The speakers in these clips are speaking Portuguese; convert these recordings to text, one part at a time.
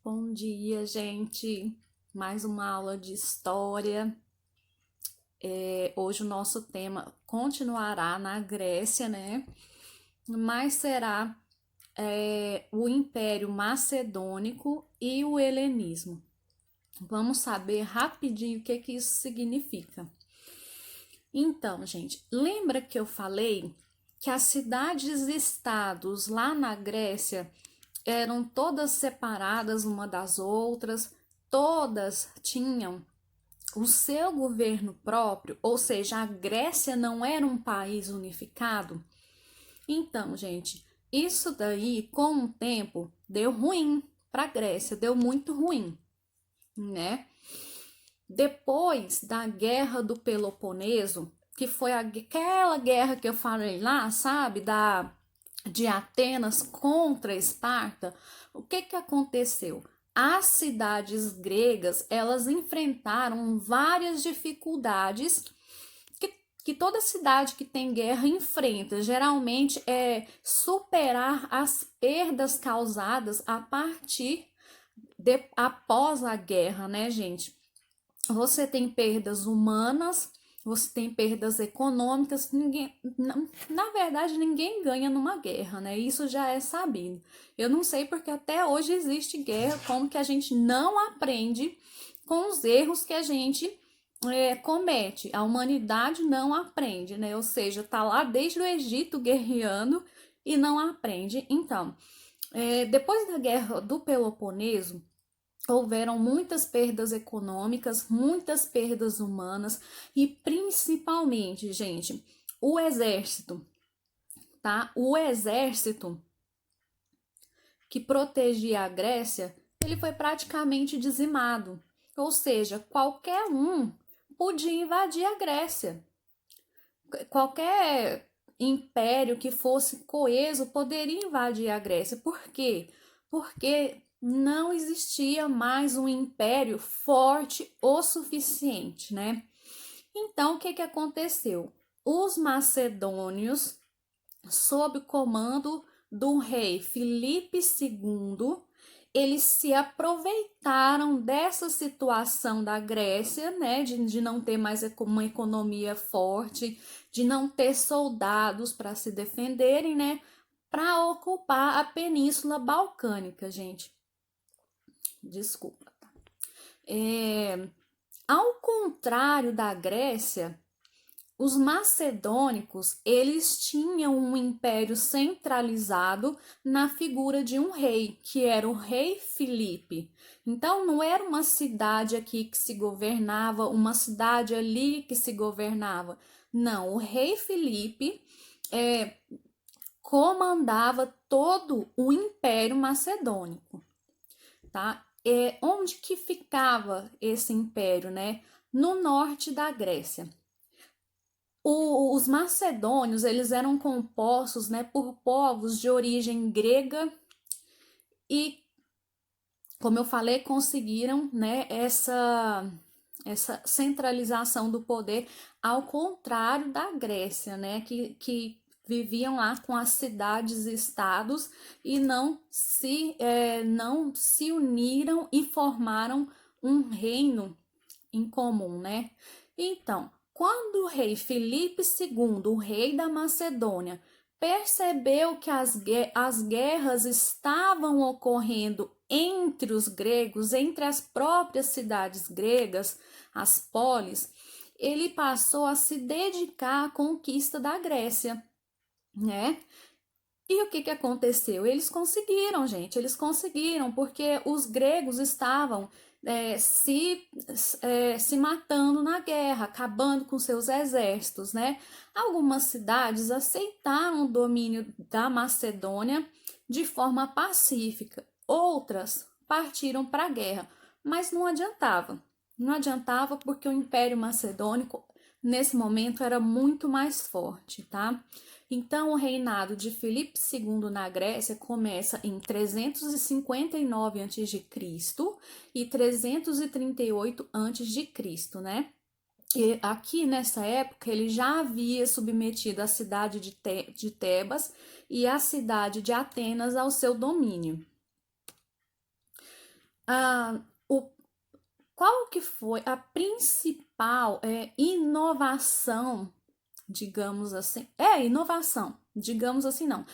Bom dia, gente. Mais uma aula de história. Hoje o nosso tema continuará na Grécia, né? Mas será o Império Macedônico e o Helenismo. Vamos saber rapidinho o que isso significa. Então, gente, lembra que eu falei que as cidades-estados lá na Grécia eram todas separadas uma das outras, todas tinham o seu governo próprio, ou seja, a Grécia não era um país unificado? Então, gente, isso daí, com o tempo, deu ruim para a Grécia, deu muito ruim, né? Depois da Guerra do Peloponeso, que foi aquela guerra que eu falei lá, sabe, de Atenas contra Esparta, o que aconteceu? As cidades gregas, elas enfrentaram várias dificuldades que toda cidade que tem guerra enfrenta. Geralmente é superar as perdas causadas após a guerra, né, gente? Você tem perdas humanas, você tem perdas econômicas, na verdade, ninguém ganha numa guerra, né? Isso já é sabido. Eu não sei porque até hoje existe guerra, como que a gente não aprende com os erros que a gente comete. A humanidade não aprende, né? Ou seja, tá lá desde o Egito guerreando e não aprende. Então, depois da Guerra do Peloponeso, houveram muitas perdas econômicas, muitas perdas humanas e principalmente, gente, o exército, tá? O exército que protegia a Grécia, ele foi praticamente dizimado. Ou seja, qualquer um podia invadir a Grécia. Qualquer império que fosse coeso poderia invadir a Grécia. Por quê? Porque não existia mais um império forte o suficiente, né? Então, o que aconteceu? Os macedônios, sob o comando do rei Filipe II, eles se aproveitaram dessa situação da Grécia, né, de não ter mais uma economia forte, de não ter soldados para se defenderem, né, para ocupar a Península Balcânica, gente. Desculpa. Ao contrário da Grécia, os macedônicos, eles tinham um império centralizado na figura de um rei, que era o rei Filipe. Então, não era uma cidade aqui que se governava, uma cidade ali que se governava. Não, o rei Filipe comandava todo o império macedônico, tá? Onde que ficava esse império, né? No norte da Grécia. Os macedônios, eles eram compostos, né, por povos de origem grega e, como eu falei, conseguiram, né, essa centralização do poder, ao contrário da Grécia, né, que viviam lá com as cidades-estados e não se uniram e formaram um reino em comum, né? Então, quando o rei Filipe II, o rei da Macedônia, percebeu que as guerras estavam ocorrendo entre os gregos, entre as próprias cidades gregas, as polis, ele passou a se dedicar à conquista da Grécia, né? E o que aconteceu? Eles conseguiram, gente, eles conseguiram, porque os gregos estavam se matando na guerra, acabando com seus exércitos, né? Algumas cidades aceitaram o domínio da Macedônia de forma pacífica, outras partiram para a guerra, mas não adiantava. Não adiantava porque o Império Macedônico, nesse momento, era muito mais forte, tá? Então, o reinado de Filipe II na Grécia começa em 359 a.C. e 338 a.C., né? E aqui nessa época ele já havia submetido a cidade de Tebas e a cidade de Atenas ao seu domínio. Ah, o, qual que foi a principal inovação, digamos assim? Inovação, digamos assim, não.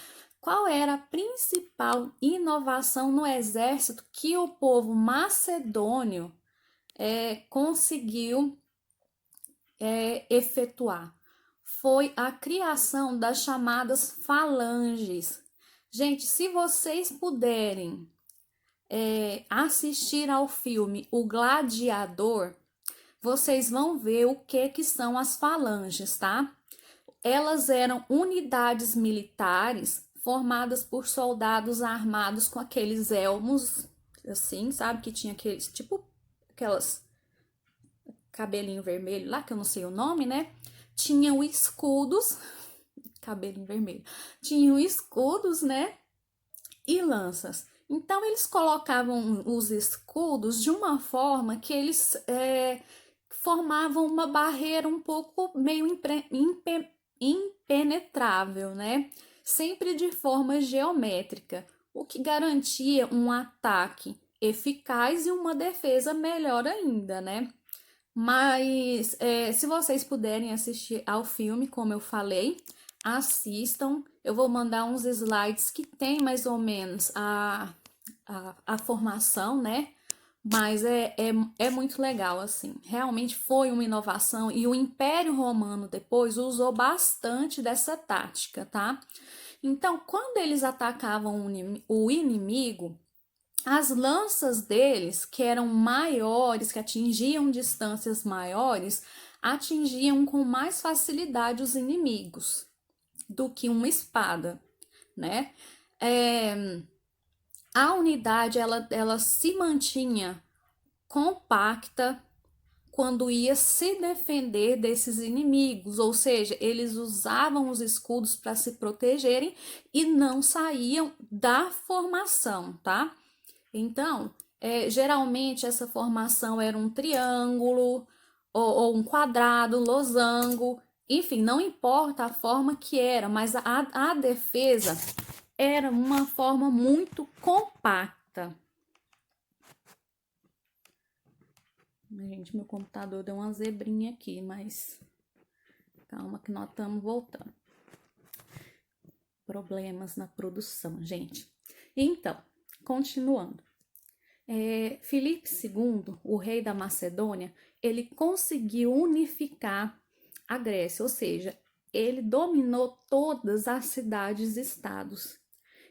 Qual era a principal inovação no exército que o povo macedônio conseguiu efetuar? Foi a criação das chamadas falanges. Gente, se vocês puderem assistir ao filme O Gladiador, vocês vão ver o que são as falanges, tá? Elas eram unidades militares formadas por soldados armados com aqueles elmos, assim, sabe? Que tinha aqueles, tipo, aquelas cabelinho vermelho lá, que eu não sei o nome, né? Tinham escudos, cabelinho vermelho, tinham escudos, né? E lanças. Então, eles colocavam os escudos de uma forma que eles formavam uma barreira um pouco meio impenetrável, né? Sempre de forma geométrica, o que garantia um ataque eficaz e uma defesa melhor ainda, né? Mas se vocês puderem assistir ao filme, como eu falei, assistam. Eu vou mandar uns slides que tem mais ou menos a formação, né? Mas é muito legal, assim. Realmente foi uma inovação e o Império Romano depois usou bastante dessa tática, tá? Então, quando eles atacavam o inimigo, as lanças deles, que eram maiores, que atingiam distâncias maiores, atingiam com mais facilidade os inimigos do que uma espada, né? É, a unidade ela se mantinha compacta quando ia se defender desses inimigos, ou seja, eles usavam os escudos para se protegerem e não saíam da formação, tá? Então, geralmente essa formação era um triângulo ou um quadrado, losango, enfim, não importa a forma que era, mas a defesa era uma forma muito compacta. Gente, meu computador deu uma zebrinha aqui, mas calma que nós estamos voltando. Problemas na produção, gente. Então, continuando. Filipe II, o rei da Macedônia, ele conseguiu unificar a Grécia, ou seja, ele dominou todas as cidades-estados.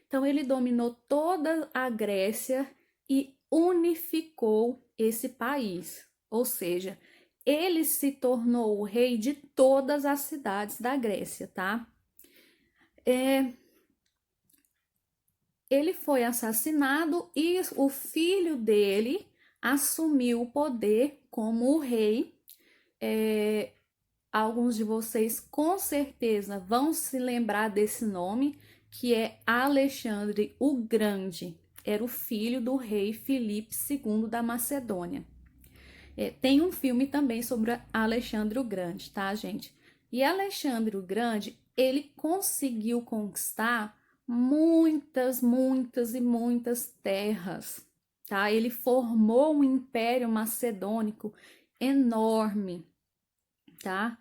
Então, ele dominou toda a Grécia e unificou esse país, ou seja, ele se tornou o rei de todas as cidades da Grécia, tá? Ele foi assassinado e o filho dele assumiu o poder como o rei. Alguns de vocês com certeza vão se lembrar desse nome, que é Alexandre o Grande. Era o filho do rei Filipe II da Macedônia. Tem um filme também sobre Alexandre o Grande, tá, gente? E Alexandre o Grande, ele conseguiu conquistar muitas, muitas e muitas terras, tá? Ele formou um império macedônico enorme, tá?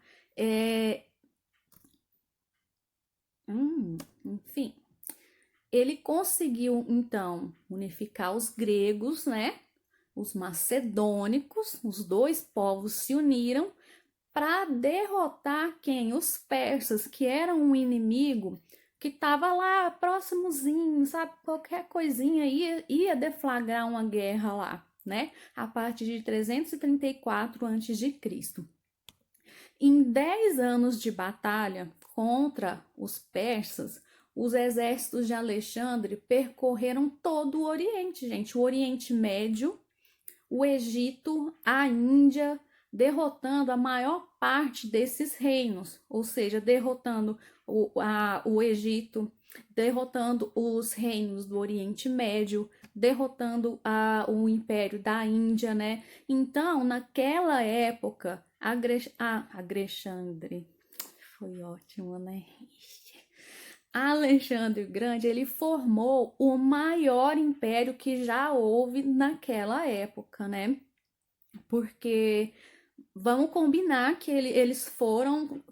Enfim, ele conseguiu então unificar os gregos, né? Os macedônicos, os dois povos se uniram para derrotar quem? Os persas, que eram um inimigo que estava lá próximozinho, sabe? Qualquer coisinha ia deflagrar uma guerra lá, né? A partir de 334 a.C. Em 10 anos de batalha contra os persas, os exércitos de Alexandre percorreram todo o Oriente, gente. O Oriente Médio, o Egito, a Índia, derrotando a maior parte desses reinos, ou seja, derrotando o Egito, derrotando os reinos do Oriente Médio, derrotando o Império da Índia, né? Então, naquela época, Alexandre foi ótimo, né? Alexandre o Grande, ele formou o maior império que já houve naquela época, né? Porque vamos combinar que eles foram,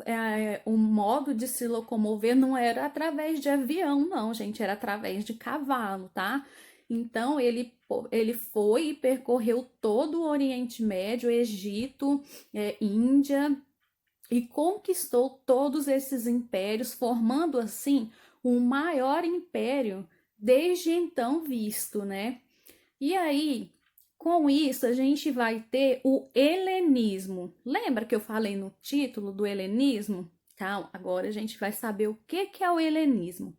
o modo de se locomover não era através de avião, não, gente, era através de cavalo, tá? Então ele foi e percorreu todo o Oriente Médio, Egito, Índia, e conquistou todos esses impérios, formando assim o maior império desde então visto, né? E aí, com isso, a gente vai ter o helenismo. Lembra que eu falei no título do helenismo? Então, agora a gente vai saber o que é o helenismo.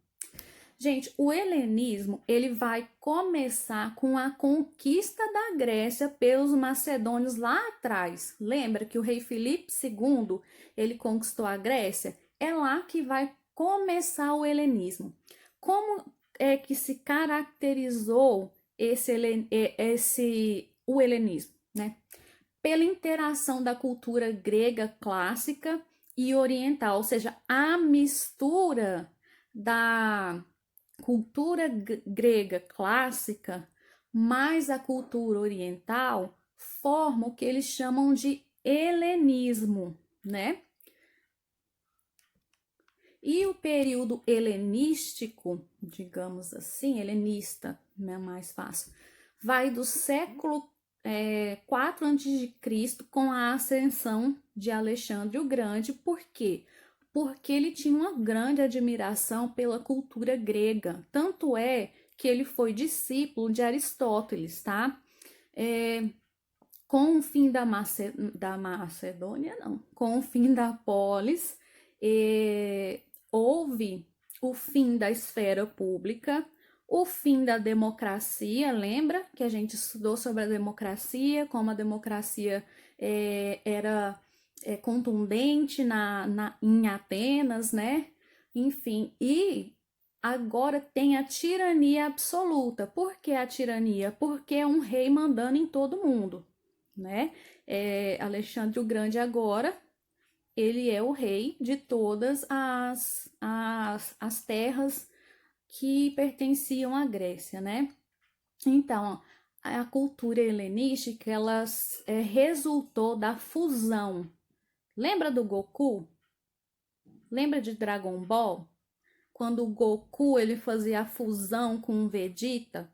Gente, o helenismo, ele vai começar com a conquista da Grécia pelos macedônios lá atrás. Lembra que o rei Filipe II, ele conquistou a Grécia? É lá que vai começar o helenismo. Como é que se caracterizou o helenismo, né? Pela interação da cultura grega clássica e oriental, ou seja, a mistura da cultura grega clássica mais a cultura oriental forma o que eles chamam de helenismo, né? E o período helenístico, digamos assim, helenista, é mais fácil, vai do século 4 a.C. com a ascensão de Alexandre o Grande. Por quê? Porque ele tinha uma grande admiração pela cultura grega. Tanto é que ele foi discípulo de Aristóteles, tá? Com o fim da Macedônia, não, com o fim da polis, houve o fim da esfera pública, o fim da democracia. Lembra que a gente estudou sobre a democracia, como a democracia era contundente em Atenas, né? Enfim, e agora tem a tirania absoluta. Por que a tirania? Porque é um rei mandando em todo mundo, né? Alexandre o Grande agora, ele é o rei de todas as terras que pertenciam à Grécia, né? Então, a cultura helenística, ela resultou da fusão. Lembra do Goku? Lembra de Dragon Ball? Quando o Goku ele fazia a fusão com o Vegeta,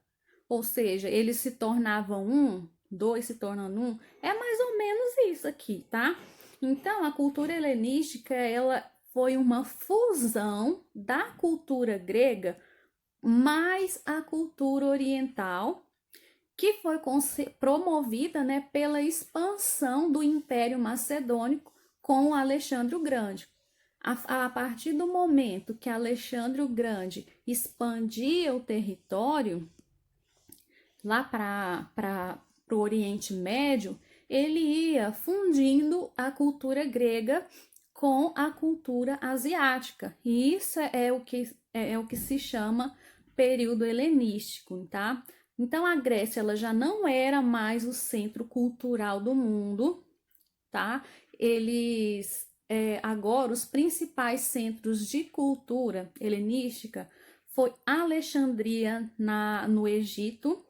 ou seja, eles se tornavam um, dois se tornando um, é mais ou menos isso aqui, tá? Então, a cultura helenística, ela foi uma fusão da cultura grega mais a cultura oriental, que foi promovida, né, pela expansão do Império Macedônico com Alexandre o Grande. A partir do momento que Alexandre o Grande expandia o território lá para o Oriente Médio, ele ia fundindo a cultura grega com a cultura asiática. E isso é o que se chama período helenístico, tá? Então a Grécia ela já não era mais o centro cultural do mundo, tá? Agora os principais centros de cultura helenística foi Alexandria no Egito,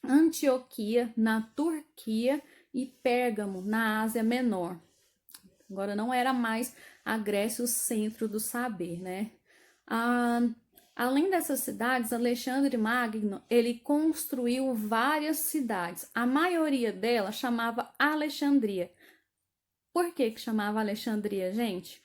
Antioquia na Turquia e Pérgamo na Ásia Menor. Agora não era mais a Grécia o centro do saber, né? Além dessas cidades, Alexandre Magno ele construiu várias cidades. A maioria delas chamava Alexandria. Por que chamava Alexandria, gente?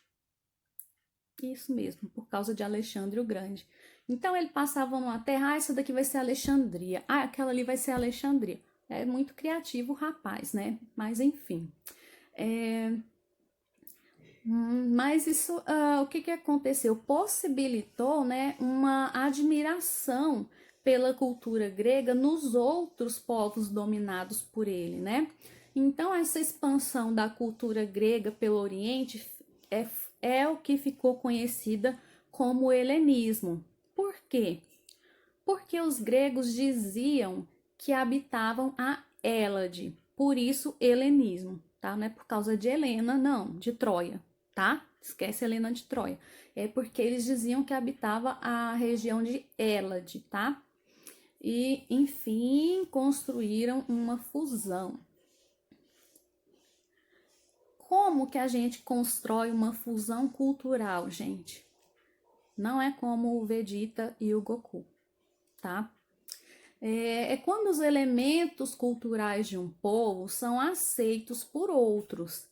Isso mesmo, por causa de Alexandre o Grande. Então ele passava numa terra, essa daqui vai ser Alexandria, aquela ali vai ser Alexandria. É muito criativo o rapaz, né? Mas enfim. Mas isso, o que aconteceu? Possibilitou, né, uma admiração pela cultura grega nos outros povos dominados por ele, né? Então, essa expansão da cultura grega pelo Oriente é o que ficou conhecida como helenismo. Por quê? Porque os gregos diziam que habitavam a Hélade, por isso helenismo, tá? Não é por causa de Helena, não, de Troia, tá? Esquece Helena de Troia. É porque eles diziam que habitava a região de Hélade, tá? E, enfim, construíram uma fusão. Como que a gente constrói uma fusão cultural, gente? Não é como o Vegeta e o Goku, tá? É quando os elementos culturais de um povo são aceitos por outros.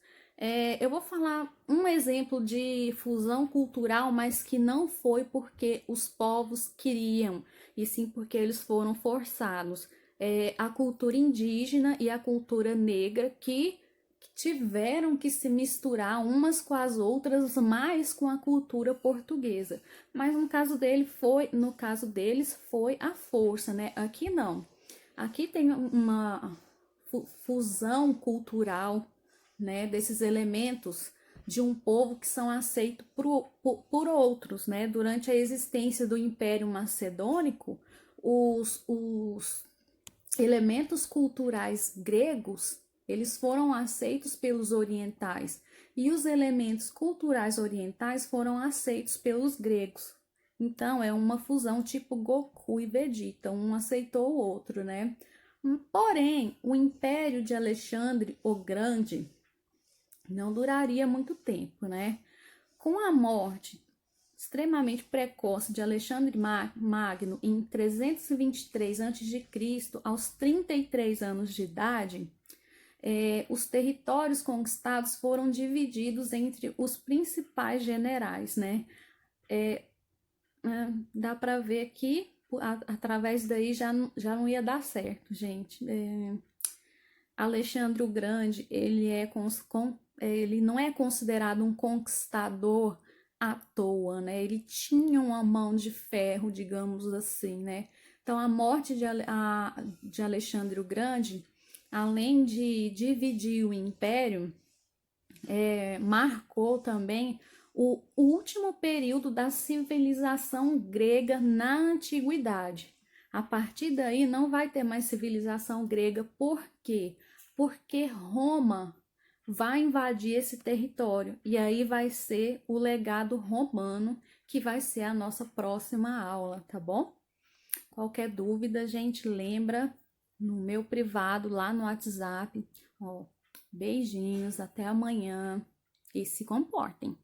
Eu vou falar um exemplo de fusão cultural, mas que não foi porque os povos queriam, e sim porque eles foram forçados. A cultura indígena e a cultura negra que tiveram que se misturar umas com as outras, mais com a cultura portuguesa. Mas no caso deles foi a força, né? Aqui não. Aqui tem uma fusão cultural, né, desses elementos de um povo que são aceitos por outros, né? Durante a existência do Império Macedônico, os elementos culturais gregos, eles foram aceitos pelos orientais e os elementos culturais orientais foram aceitos pelos gregos. Então é uma fusão tipo Goku e Vegeta, um aceitou o outro, né? Porém, o Império de Alexandre o Grande não duraria muito tempo, né? Com a morte extremamente precoce de Alexandre Magno em 323 a.C., aos 33 anos de idade, os territórios conquistados foram divididos entre os principais generais, né? Dá para ver que através daí já não ia dar certo, gente. Alexandre o Grande, ele não é considerado um conquistador à toa, né? Ele tinha uma mão de ferro, digamos assim, né? Então, a morte de Alexandre o Grande, além de dividir o império, marcou também o último período da civilização grega na antiguidade. A partir daí não vai ter mais civilização grega, por quê? Porque Roma vai invadir esse território e aí vai ser o legado romano que vai ser a nossa próxima aula, tá bom? Qualquer dúvida, gente, lembra no meu privado lá no WhatsApp. Ó, beijinhos, até amanhã e se comportem.